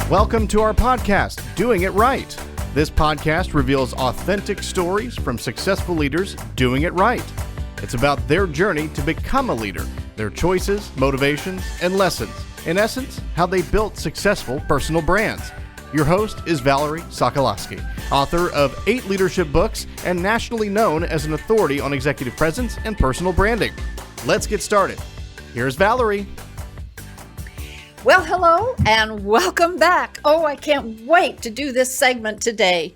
Welcome to our podcast, Doing It Right. This podcast reveals authentic stories from successful leaders doing it right. It's about their journey to become a leader, their choices, motivations, and lessons. In essence, how they built successful personal brands. Your host is Valerie Sokolosky, author of 8 leadership books and nationally known as an authority on executive presence and personal branding. Let's get started. Here's Valerie. Well, hello and welcome back. Oh, I can't wait to do this segment today.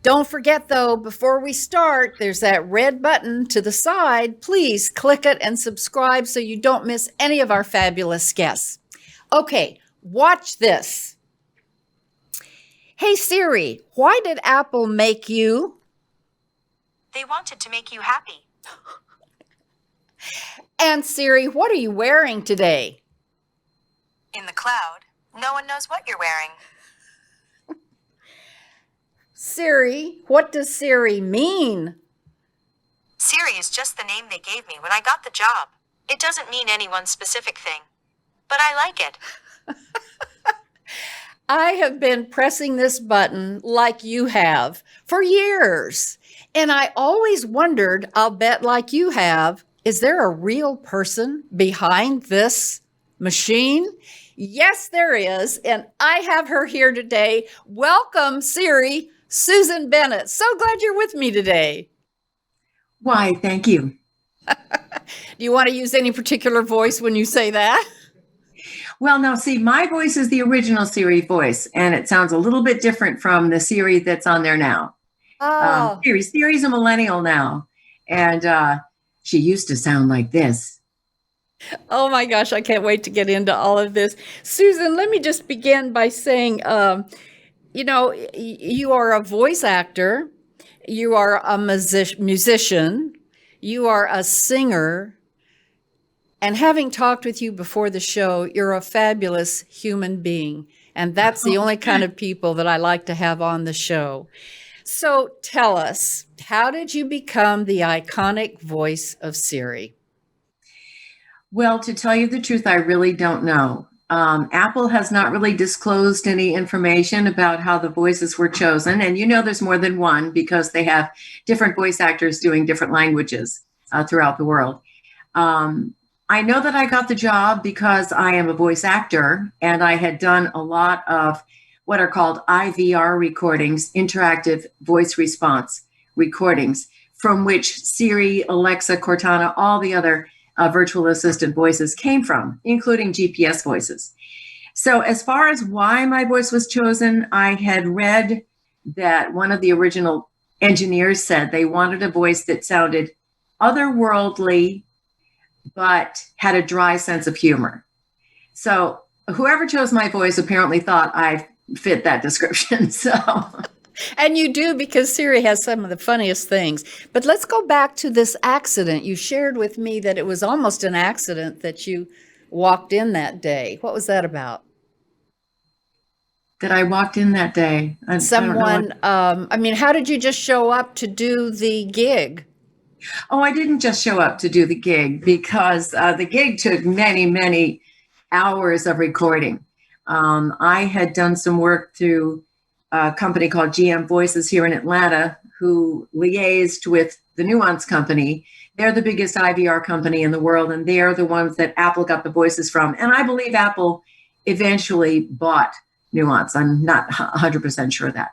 Don't forget, though, before we start, there's that red button to the side. Please click it and subscribe so you don't miss any of our fabulous guests. Okay, watch this. Hey, Siri, why did Apple make you? They wanted to make you happy. And Siri, what are you wearing today? In the cloud, no one knows what you're wearing. Siri, what does Siri mean? Siri is just the name they gave me when I got the job. It doesn't mean any one specific thing, but I like it. I have been pressing this button like you have for years. And I always wondered, I'll bet like you have, is there a real person behind this machine? Yes, there is. And I have her here today. Welcome, Siri, Susan Bennett. So glad you're with me today. Why, thank you. Do you want to use any particular voice when you say that? Well, now, see, my voice is the original Siri voice, and it sounds a little bit different from the Siri that's on there now. Oh. Siri's a millennial now, and she used to sound like this. Oh my gosh, I can't wait to get into all of this. Susan, let me just begin by saying, you are a voice actor, you are a musician, you are a singer, and having talked with you before the show, you're a fabulous human being. And that's the only kind of people that I like to have on the show. So tell us, how did you become the iconic voice of Siri? Well, to tell you the truth, I really don't know. Apple has not really disclosed any information about how the voices were chosen. And there's more than one because they have different voice actors doing different languages throughout the world. I know that I got the job because I am a voice actor and I had done a lot of what are called IVR recordings, interactive voice response recordings, from which Siri, Alexa, Cortana, all the other virtual assistant voices came from, including GPS voices. So as far as why my voice was chosen, I had read that one of the original engineers said they wanted a voice that sounded otherworldly, but had a dry sense of humor. So whoever chose my voice apparently thought I fit that description. And you do, because Siri has some of the funniest things. But let's go back to this accident. You shared with me that it was almost an accident that you walked in that day. What was that about? That I walked in that day. How did you just show up to do the gig? Oh, I didn't just show up to do the gig because the gig took many, many hours of recording. I had done some work through a company called GM Voices here in Atlanta, who liaised with the Nuance company. They're the biggest IVR company in the world, and they're the ones that Apple got the voices from. And I believe Apple eventually bought Nuance. I'm not 100% sure of that.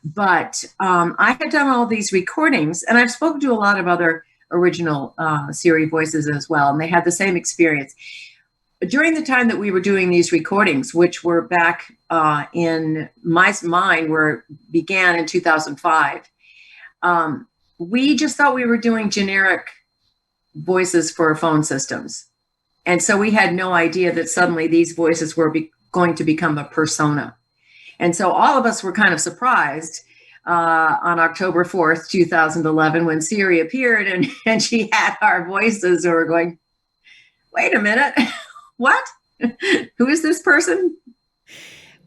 But I had done all these recordings, and I've spoken to a lot of other original Siri voices as well, and they had the same experience. During the time that we were doing these recordings, which were back in my mind, began in 2005, we just thought we were doing generic voices for phone systems. And so we had no idea that suddenly these voices were going to become a persona. And so all of us were kind of surprised on October 4th, 2011, when Siri appeared and she had our voices, and we're going, wait a minute. What? Who is this person?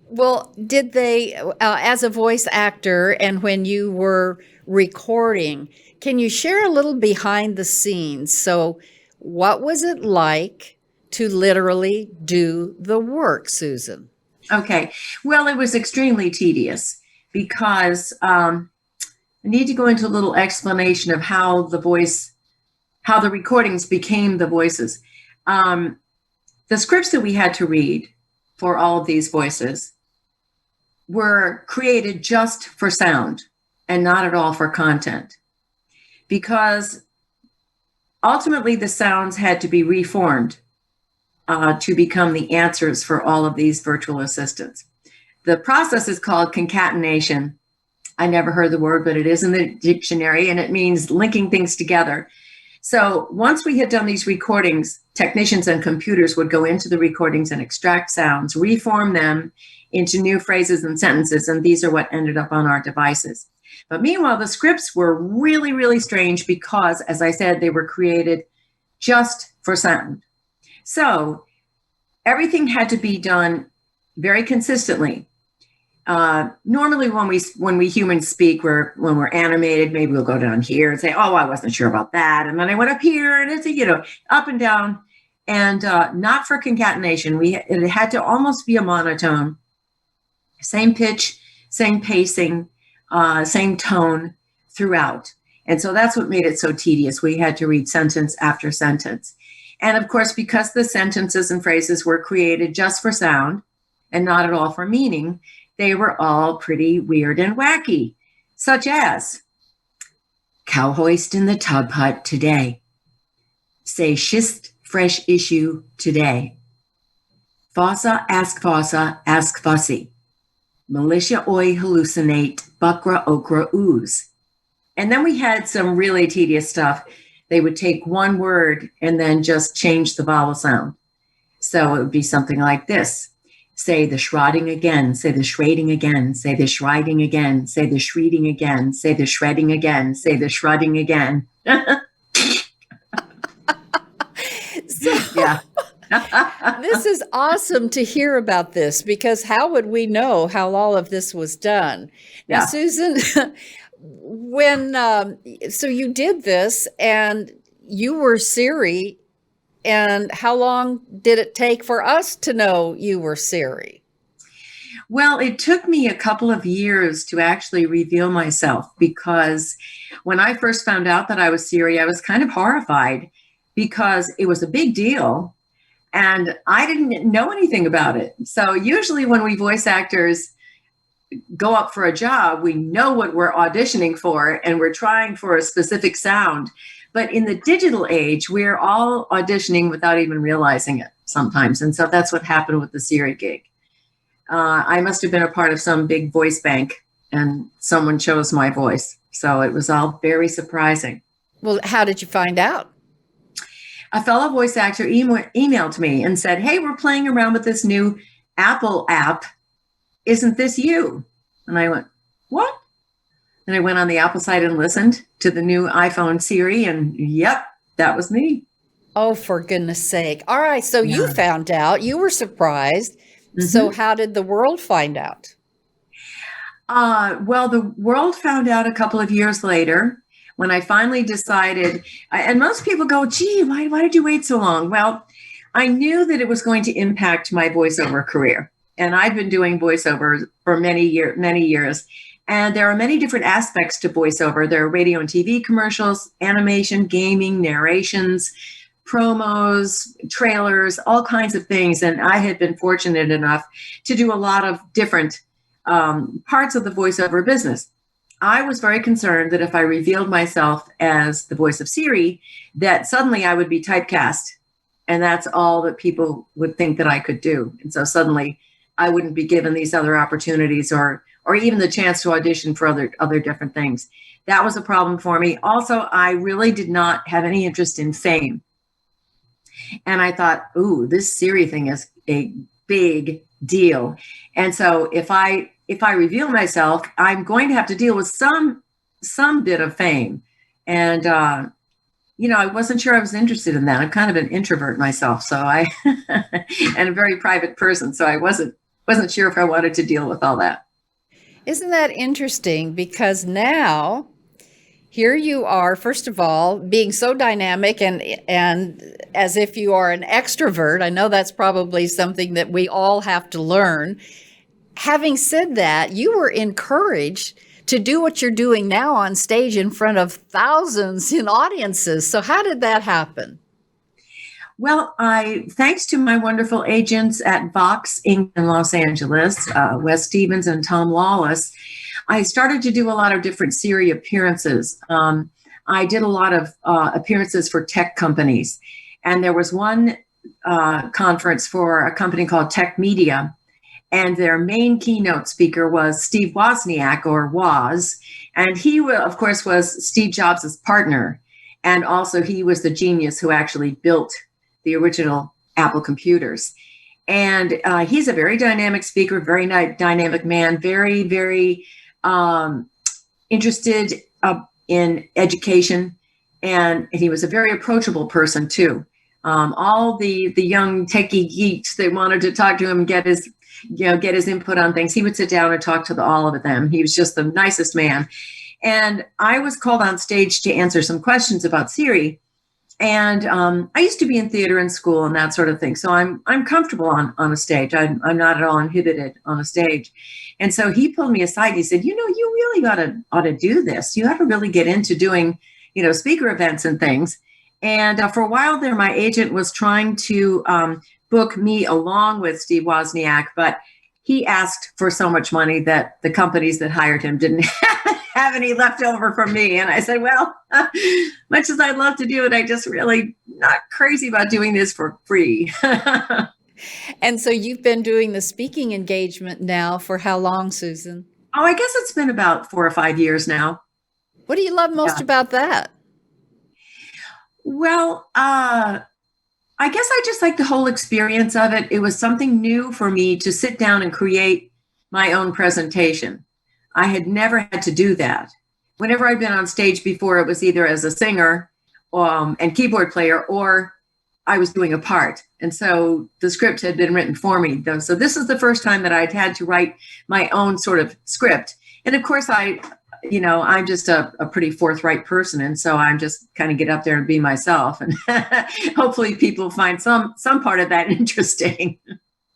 Well, did they, as a voice actor and when you were recording, can you share a little behind the scenes? So what was it like to literally do the work, Susan? Okay. Well, it was extremely tedious because I need to go into a little explanation of how the recordings became the voices. The scripts that we had to read for all of these voices were created just for sound and not at all for content, because ultimately the sounds had to be reformed to become the answers for all of these virtual assistants. The process is called concatenation. I never heard the word, but it is in the dictionary, and it means linking things together. So once we had done these recordings, technicians and computers would go into the recordings and extract sounds, reform them into new phrases and sentences, and these are what ended up on our devices. But meanwhile, the scripts were really, really strange because, as I said, they were created just for sound. So everything had to be done very consistently. Normally when we humans speak, when we're animated, maybe we'll go down here and say, oh, I wasn't sure about that. And then I went up here and it's, up and down, and not for concatenation. It had to almost be a monotone, same pitch, same pacing, same tone throughout. And so that's what made it so tedious. We had to read sentence after sentence. And of course, because the sentences and phrases were created just for sound and not at all for meaning, they were all pretty weird and wacky, such as cow hoist in the tub hut today. Say schist fresh issue today. Fossa, ask fussy. Militia oi hallucinate, buckra okra ooze. And then we had some really tedious stuff. They would take one word and then just change the vowel sound. So it would be something like this. Say the shrouding again, say the shredding again, say the shredding again, say the shredding again, say the shredding again, say the shredding again. Yeah. This is awesome to hear about this, because how would we know how all of this was done? Now, Yeah. Susan, so you did this and you were Siri, and how long did it take for us to know you were Siri? Well, it took me a couple of years to actually reveal myself, because when I first found out that I was Siri, I was kind of horrified because it was a big deal and I didn't know anything about it. So usually when we voice actors go up for a job, we know what we're auditioning for and we're trying for a specific sound. But in the digital age, we're all auditioning without even realizing it sometimes. And so that's what happened with the Siri gig. I must have been a part of some big voice bank and someone chose my voice. So it was all very surprising. Well, how did you find out? A fellow voice actor emailed me and said, hey, we're playing around with this new Apple app. Isn't this you? And I went, what? And I went on the Apple site and listened to the new iPhone Siri, and yep, that was me. Oh, for goodness sake. All right. So Yeah. you found out, you were surprised. Mm-hmm. So how did the world find out? Well, the world found out a couple of years later when I finally decided, and most people go, gee, why did you wait so long? Well, I knew that it was going to impact my voiceover career. And I've been doing voiceover for many years. And there are many different aspects to voiceover. There are radio and TV commercials, animation, gaming, narrations, promos, trailers, all kinds of things. And I had been fortunate enough to do a lot of different parts of the voiceover business. I was very concerned that if I revealed myself as the voice of Siri, that suddenly I would be typecast. And that's all that people would think that I could do. And so suddenly I wouldn't be given these other opportunities or even the chance to audition for other different things. That was a problem for me. Also, I really did not have any interest in fame. And I thought, ooh, this Siri thing is a big deal. And so if I reveal myself, I'm going to have to deal with some bit of fame. And, I wasn't sure I was interested in that. I'm kind of an introvert myself. So and a very private person. So I wasn't sure if I wanted to deal with all that. Isn't that interesting? Because now Here you are, first of all, being so dynamic and as if you are an extrovert. I know that's probably something that we all have to learn. Having said that, you were encouraged to do what you're doing now on stage in front of thousands in audiences. So how did that happen? Well, thanks to my wonderful agents at Vox Inc. in Los Angeles, Wes Stevens and Tom Lawless, I started to do a lot of different SIRI appearances. I did a lot of appearances for tech companies. And there was one conference for a company called Tech Media. And their main keynote speaker was Steve Wozniak, or Woz. And he, of course, was Steve Jobs' partner. And also he was the genius who actually built the original Apple computers. And he's a very dynamic speaker, very dynamic man, very, very interested in education. And he was a very approachable person, too. All the young techie geeks, they wanted to talk to him and get his input on things. He would sit down and talk to all of them. He was just the nicest man. And I was called on stage to answer some questions about SIRI. And I used to be in theater in school and that sort of thing. So I'm comfortable on a stage. I'm not at all inhibited on a stage. And so he pulled me aside and he said, you really ought to do this. You ought to really get into doing, speaker events and things. And for a while there, my agent was trying to book me along with Steve Wozniak, but he asked for so much money that the companies that hired him didn't have any left over for me. And I said, well, much as I'd love to do it, I just really not crazy about doing this for free. And so you've been doing the speaking engagement now for how long, Susan? Oh, I guess it's been about 4 or 5 years now. What do you love most about that? Well, I guess I just like the whole experience of it. It was something new for me to sit down and create my own presentation. I had never had to do that. Whenever I'd been on stage before, it was either as a singer and keyboard player, or I was doing a part. And so the script had been written for me, though. So this is the first time that I'd had to write my own sort of script. And of course, I'm just a pretty forthright person. And so I'm just kind of get up there and be myself. And hopefully people find some part of that interesting.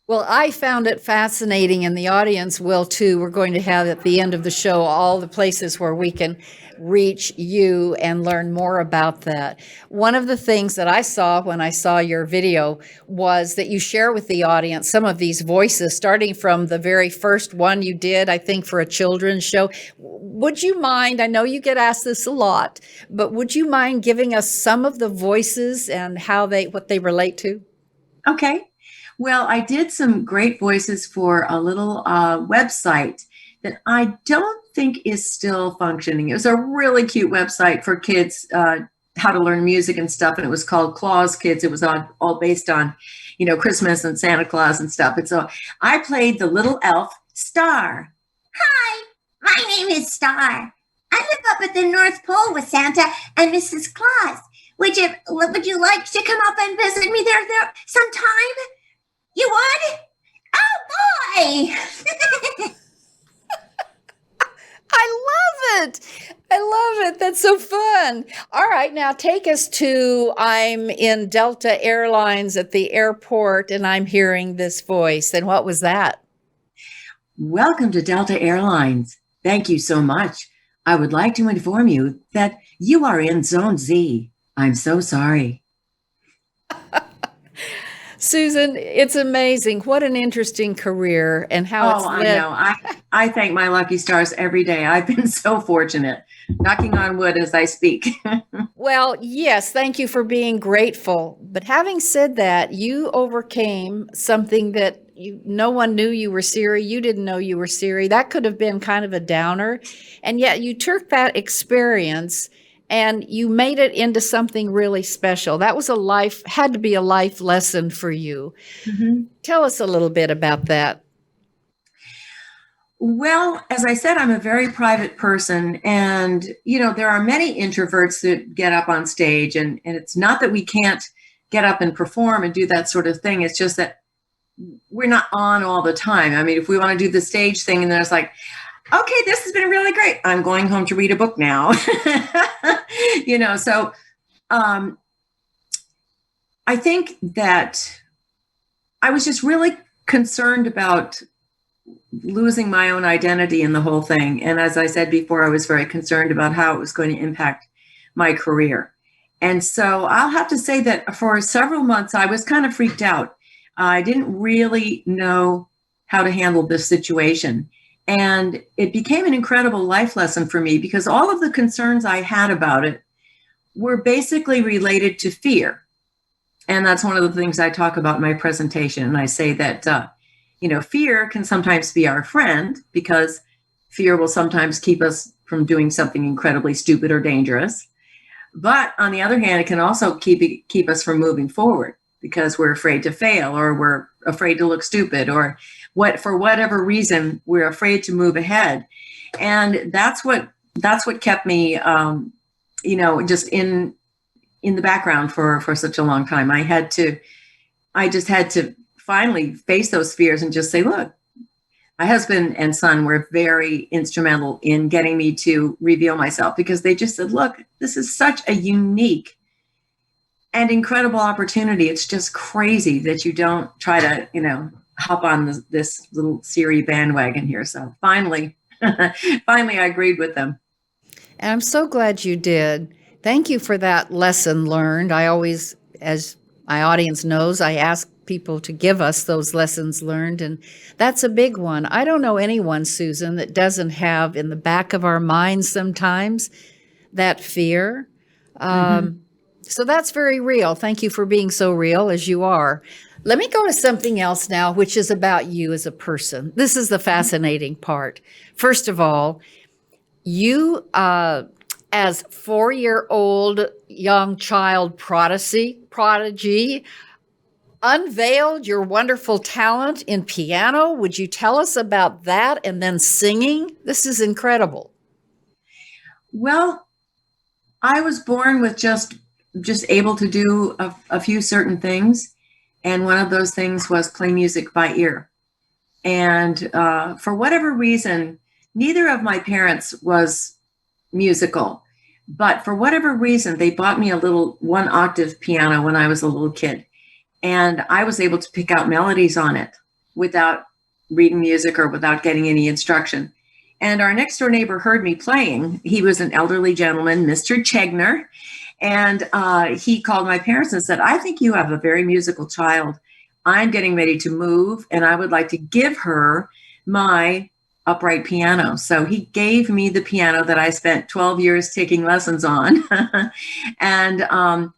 Well, I found it fascinating, and the audience will too. We're going to have at the end of the show all the places where we can reach you and learn more about that. One of the things that I saw when I saw your video was that you share with the audience some of these voices, starting from the very first one you did, I think, for a children's show. Would you mind, I know you get asked this a lot, but would you mind giving us some of the voices and what they relate to? Okay. Well, I did some great voices for a little website that I don't think is still functioning. It was a really cute website for kids, how to learn music and stuff. And it was called Claus Kids. It was all based on, Christmas and Santa Claus and stuff. And so I played the little elf, Star. Hi, my name is Star. I live up at the North Pole with Santa and Mrs. Claus. Would you like to come up and visit me there sometime? You would? Oh, boy! I love it. That's so fun. All right, now take us to, I'm in Delta Airlines at the airport and I'm hearing this voice. And what was that? Welcome to Delta Airlines. Thank you so much. I would like to inform you that you are in Zone Z. I'm so sorry. Susan, it's amazing. What an interesting career and how it's led. I know. I thank my lucky stars every day. I've been so fortunate. Knocking on wood as I speak. Well, yes, thank you for being grateful. But having said that, you overcame something that no one knew you were SIRI. You didn't know you were SIRI. That could have been kind of a downer. And yet you took that experience and you made it into something really special. That was had to be a life lesson for you. Mm-hmm. Tell us a little bit about that. Well, as I said, I'm a very private person. And, there are many introverts that get up on stage. And it's not that we can't get up and perform and do that sort of thing. It's just that we're not on all the time. I mean, if we want to do the stage thing and there's like, okay, this has been really great. I'm going home to read a book now. So I think that I was just really concerned about losing my own identity in the whole thing. And as I said before, I was very concerned about how it was going to impact my career. And so I'll have to say that for several months, I was kind of freaked out. I didn't really know how to handle this situation. And it became an incredible life lesson for me because all of the concerns I had about it were basically related to fear. And that's one of the things I talk about in my presentation. And I say that, fear can sometimes be our friend because fear will sometimes keep us from doing something incredibly stupid or dangerous. But on the other hand, it can also keep us from moving forward because we're afraid to fail or we're afraid to look stupid or for whatever reason, we're afraid to move ahead. And that's what kept me, just in the background for such a long time. I just had to finally face those fears and just say, look, my husband and son were very instrumental in getting me to reveal myself because they just said, look, this is such a unique and incredible opportunity. It's just crazy that you don't try to, hop on this little SIRI bandwagon here. So finally I agreed with them. And I'm so glad you did. Thank you for that lesson learned. I always, as my audience knows, I ask people to give us those lessons learned, and that's a big one. I don't know anyone, Susan, that doesn't have in the back of our minds sometimes that fear. So that's very real. Thank you for being so real as you are. Let me go to something else now, which is about you as a person. This is the fascinating part. First of all, you, as 4-year-old young child prodigy, unveiled your wonderful talent in piano. Would you tell us about that? And then singing? This is incredible. Well, I was born with just able to do a few certain things. And one of those things was play music by ear. And for whatever reason, neither of my parents was musical. But for whatever reason, they bought me a little 1-octave piano when I was a little kid. And I was able to pick out melodies on it without reading music or without getting any instruction. And our next door neighbor heard me playing. He was an elderly gentleman, Mr. Chegner. And he called my parents and said, I think you have a very musical child. I'm getting ready to move and I would like to give her my upright piano. So he gave me the piano that I spent 12 years taking lessons on. And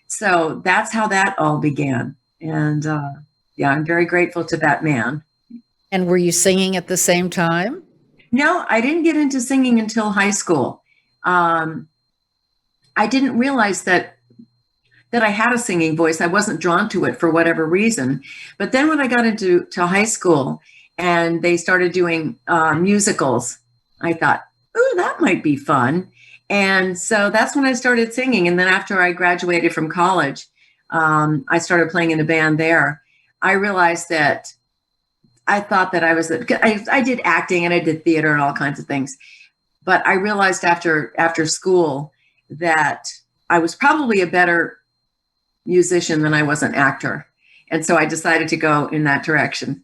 so that's how that all began. And I'm very grateful to that man. And were you singing at the same time? No, I didn't get into singing until high school. I didn't realize that I had a singing voice. I wasn't drawn to it for whatever reason. But then when I got into high school and they started doing musicals, I thought, ooh, that might be fun. And so that's when I started singing. And then after I graduated from college, I started playing in a band there. I realized that I thought that I did acting and I did theater and all kinds of things. But I realized after school that I was probably a better musician than I was an actor. And so I decided to go in that direction.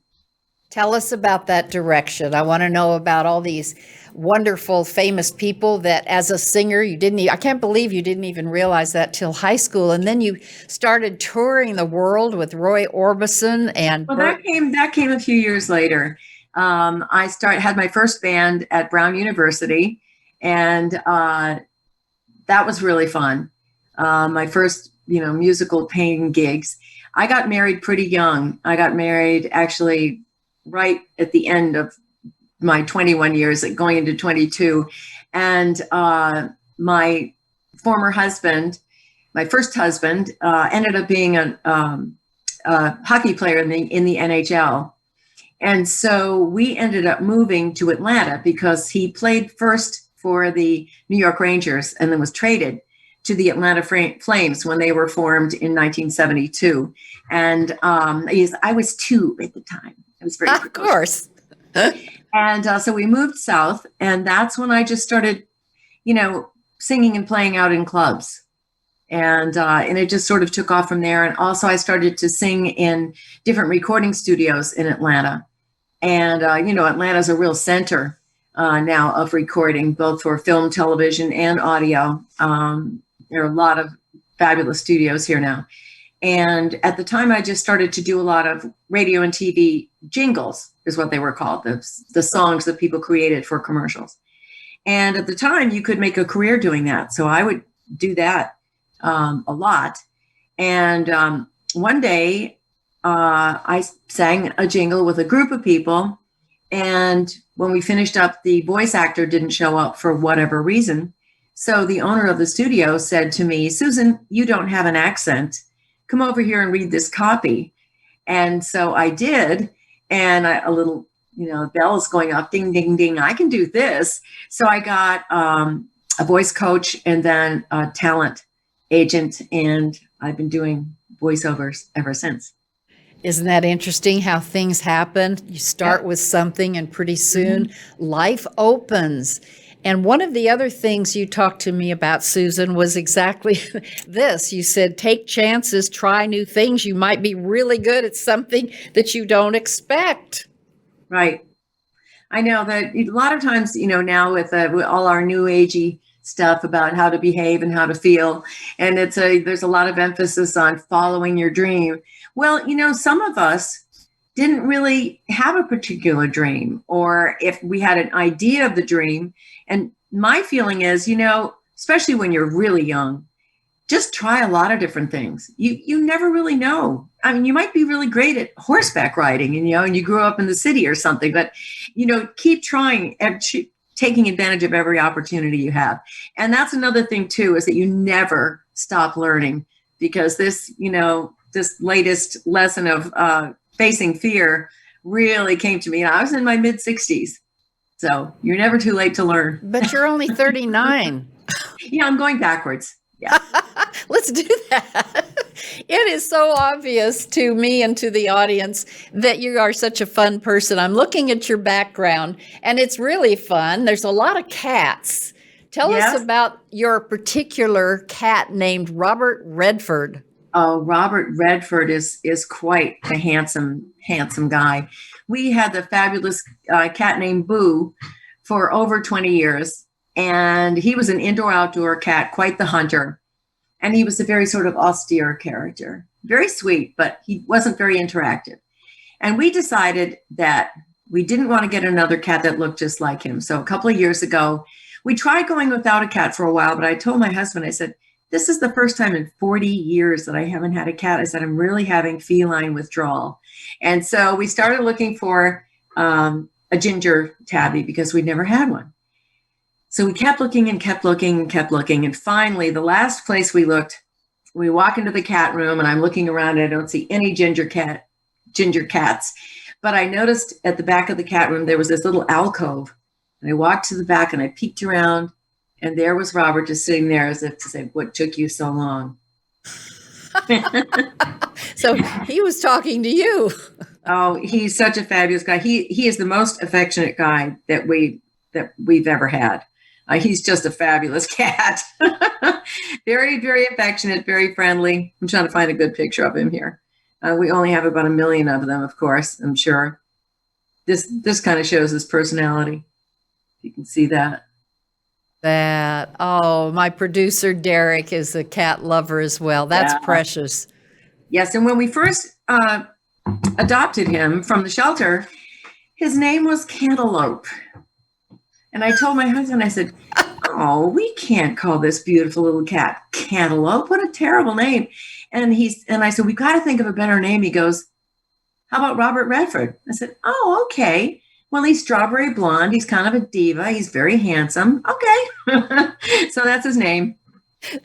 Tell us about that direction. I want to know about all these wonderful, famous people that as a singer, I can't believe you didn't even realize that till high school. And then you started touring the world with Roy Orbison and Well, Burt. that came a few years later. I had my first band at Brown University, and that was really fun. My first, musical paying gigs. I got married pretty young. I got married actually right at the end of my 21 years, going into 22. And my former husband, my first husband, ended up being a hockey player in the NHL. And so we ended up moving to Atlanta because he played first for the New York Rangers and then was traded to the Atlanta Flames when they were formed in 1972. And I was 2 at the time. I was very Of course. And so we moved south, and that's when I just started, singing and playing out in clubs. And it just sort of took off from there. And also I started to sing in different recording studios in Atlanta. And, Atlanta's a real center now of recording, both for film, television, and audio. There are a lot of fabulous studios here now. And at the time, I just started to do a lot of radio and TV jingles, is what they were called, the songs that people created for commercials. And at the time, you could make a career doing that. So I would do that a lot. And one day, I sang a jingle with a group of people. And when we finished up, the voice actor didn't show up for whatever reason. So the owner of the studio said to me, "Susan, you don't have an accent. Come over here and read this copy." And so I did. And a little, bell is going off, ding, ding, ding. I can do this. So I got a voice coach and then a talent agent. And I've been doing voiceovers ever since. Isn't that interesting how things happen? You start with something and pretty soon life opens. And one of the other things you talked to me about, Susan, was exactly this. You said, take chances, try new things. You might be really good at something that you don't expect. Right. I know that a lot of times, now with all our new agey stuff about how to behave and how to feel, and there's a lot of emphasis on following your dream. Well, some of us didn't really have a particular dream, or if we had an idea of the dream. And my feeling is, especially when you're really young, just try a lot of different things. You never really know. I mean, you might be really great at horseback riding, and you grew up in the city or something, but, keep trying and taking advantage of every opportunity you have. And that's another thing too, is that you never stop learning, because this latest lesson of facing fear really came to me. I was in my mid-60s. So you're never too late to learn. But you're only 39. Yeah, I'm going backwards. Yeah. Let's do that. It is so obvious to me and to the audience that you are such a fun person. I'm looking at your background, and it's really fun. There's a lot of cats. Tell us about your particular cat named Robert Redford. Oh, Robert Redford is quite a handsome guy. We had the fabulous cat named Boo for over 20 years. And he was an indoor-outdoor cat, quite the hunter. And he was a very sort of austere character. Very sweet, but he wasn't very interactive. And we decided that we didn't want to get another cat that looked just like him. So a couple of years ago, we tried going without a cat for a while, but I told my husband, I said, this is the first time in 40 years that I haven't had a cat. I said, I'm really having feline withdrawal. And so we started looking for a ginger tabby, because we'd never had one. So we kept looking and kept looking and kept looking. And finally, the last place we looked, we walk into the cat room, and I'm looking around and I don't see any ginger cats. But I noticed at the back of the cat room, there was this little alcove. And I walked to the back and I peeked around. And there was Robert just sitting there as if to say, what took you so long? So he was talking to you. Oh, he's such a fabulous guy. He is the most affectionate guy that we've ever had. He's just a fabulous cat. Very, very affectionate, very friendly. I'm trying to find a good picture of him here. We only have about 1 million of them, of course, I'm sure. This kind of shows his personality. You can see that. My producer Derek is a cat lover as well. That's precious. Yes, and when we first adopted him from the shelter, his name was Cantaloupe. And I told my husband, I said, oh, we can't call this beautiful little cat Cantaloupe. What a terrible name. And I said, we got to think of a better name. He goes, how about Robert Redford? I said, oh, okay. Well, he's strawberry blonde. He's kind of a diva. He's very handsome. Okay. So that's his name.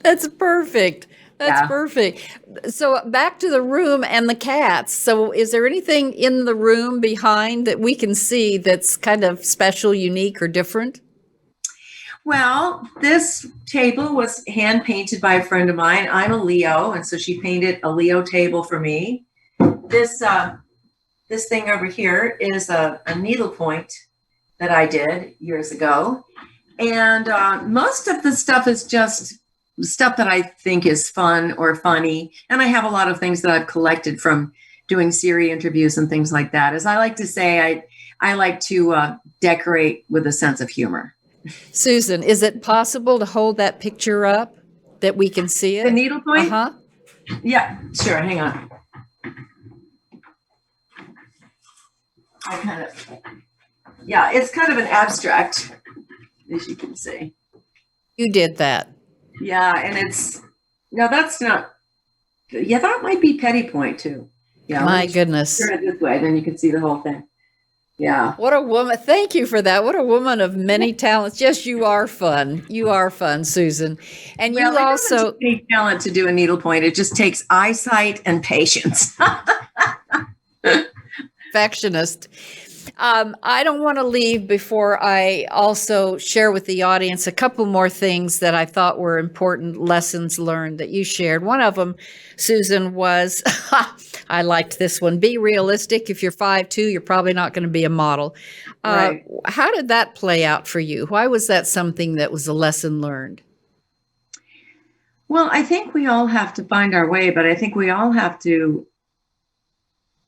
That's perfect. That's perfect. So back to the room and the cats. So is there anything in the room behind that we can see that's kind of special, unique, or different? Well, this table was hand painted by a friend of mine. I'm a Leo, and so she painted a Leo table for me. This thing over here is a needlepoint that I did years ago. And most of the stuff is just stuff that I think is fun or funny. And I have a lot of things that I've collected from doing SIRI interviews and things like that. As I like to say, I like to decorate with a sense of humor. Susan, is it possible to hold that picture up that we can see it? The needlepoint? Uh-huh. Yeah, sure. Hang on. It's kind of an abstract, as you can see. You did that. Yeah, and that's not, that might be Petty Point too. Yeah. My goodness. Turn it this way, then you can see the whole thing. Yeah. What a woman. Thank you for that. What a woman of many talents. Yes, you are fun. You are fun, Susan. And you also... It doesn't take talent to do a needlepoint. It just takes eyesight and patience. Perfectionist. I don't want to leave before I also share with the audience a couple more things that I thought were important lessons learned that you shared. One of them, Susan, was, I liked this one, be realistic. If you're 5'2", you're probably not going to be a model. Right. How did that play out for you? Why was that something that was a lesson learned? Well, I think we all have to find our way, but I think we all have to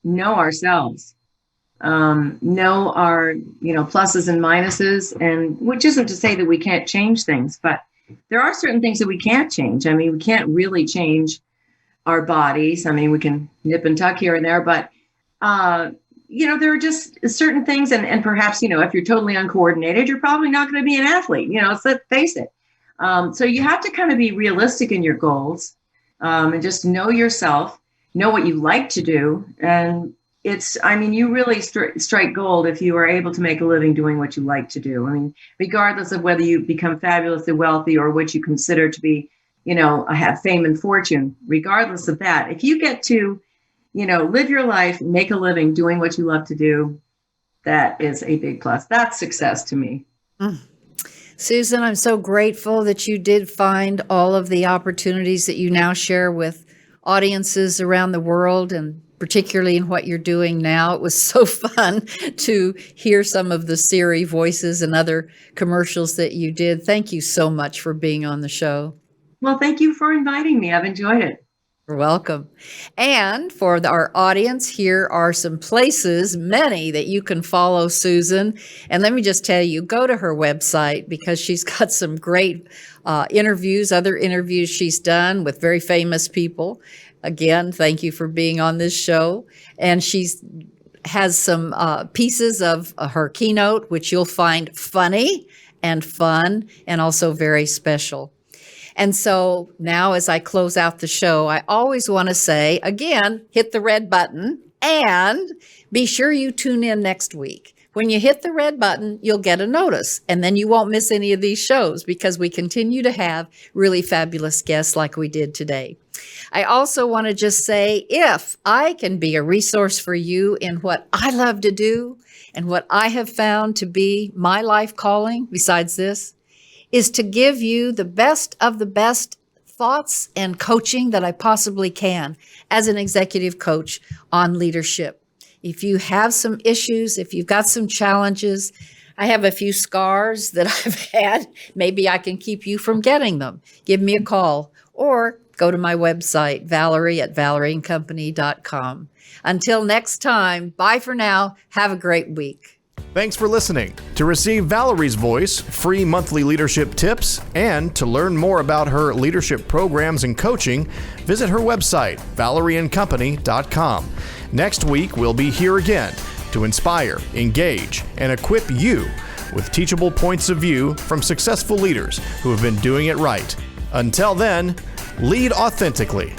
know ourselves. Know our, pluses and minuses, and which isn't to say that we can't change things, but there are certain things that we can't change. I mean, we can't really change our bodies. I mean, we can nip and tuck here and there, but, there are just certain things. And perhaps, if you're totally uncoordinated, you're probably not going to be an athlete, let's face it. So you have to kind of be realistic in your goals, and just know yourself, know what you like to do. And you really strike gold if you are able to make a living doing what you like to do. I mean, regardless of whether you become fabulously wealthy or what you consider to be, have fame and fortune, regardless of that, if you get to, live your life, make a living doing what you love to do, that is a big plus. That's success to me. Susan, I'm so grateful that you did find all of the opportunities that you now share with audiences around the world, and particularly in what you're doing now. It was so fun to hear some of the SIRI voices and other commercials that you did. Thank you so much for being on the show. Well, thank you for inviting me. I've enjoyed it. You're welcome. And for our audience, here are some places, many, that you can follow Susan. And let me just tell you, go to her website because she's got some great interviews, other interviews she's done with very famous people. Again, thank you for being on this show. And has some pieces of her keynote, which you'll find funny and fun and also very special. And so now as I close out the show, I always want to say, again, hit the red button and be sure you tune in next week. When you hit the red button, you'll get a notice, and then you won't miss any of these shows because we continue to have really fabulous guests like we did today. I also want to just say, if I can be a resource for you in what I love to do and what I have found to be my life calling, besides this, is to give you the best of the best thoughts and coaching that I possibly can as an executive coach on leadership. If you have some issues, if you've got some challenges, I have a few scars that I've had. Maybe I can keep you from getting them. Give me a call or go to my website, Valerie at valerieandcompany.com. Until next time, bye for now. Have a great week. Thanks for listening. To receive Valerie's voice, free monthly leadership tips, and to learn more about her leadership programs and coaching, visit her website, valerieandcompany.com. Next week, we'll be here again to inspire, engage, and equip you with teachable points of view from successful leaders who have been doing it right. Until then, lead authentically.